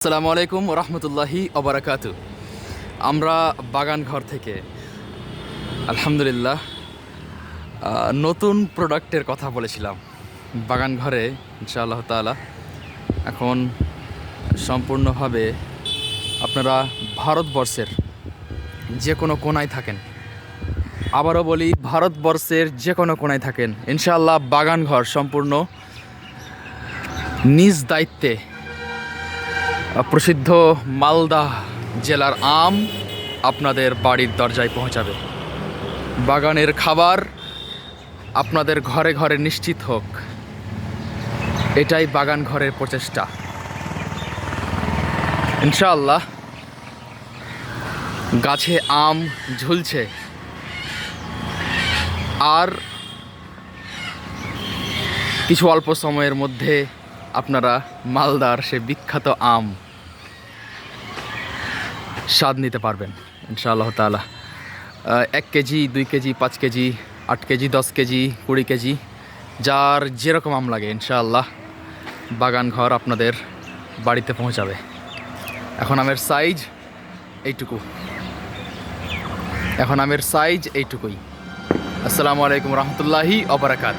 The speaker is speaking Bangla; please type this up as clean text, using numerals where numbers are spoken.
আসসালামু আলাইকুম রহমতুল্লাহি অবরাকাতু। আমরা বাগান ঘর থেকে আলহামদুলিল্লাহ নতুন প্রোডাক্টের কথা বলেছিলাম। বাগান ঘরে ইনশাআল্লাহ তাআলা এখন সম্পূর্ণভাবে আপনারা ভারতবর্ষের যে কোনো কোনায় থাকেন, আবারও বলি ভারতবর্ষের যে কোনো কোনায় থাকেন, ইনশাআল্লাহ বাগান ঘর সম্পূর্ণ নিজ দায়িত্বে প্রসিদ্ধ মালদা জেলার আম আপনাদের বাড়ির দরজায় পৌঁছাবে। বাগানের খাবার আপনাদের ঘরে ঘরে নিশ্চিত হোক, এটাই বাগান ঘরের প্রচেষ্টা। ইনশাআল্লাহ গাছে আম ঝুলছে, আর কিছু অল্প সময়ের মধ্যে আপনারা মালদার সে বিখ্যাত আম স্বাদ নিতে পারবেন ইনশাআল্লাহ তাআলা। 1 KG, 2 KG, 5 KG, 8 KG, 10 KG, 20 KG, যার যেরকম আম লাগে ইনশাআল্লাহ বাগান ঘর আপনাদের বাড়িতে পৌঁছাবে। এখন আমের সাইজ এইটুকুই। আসসালামু আলাইকুম রহমতুল্লাহি অবরাকাত।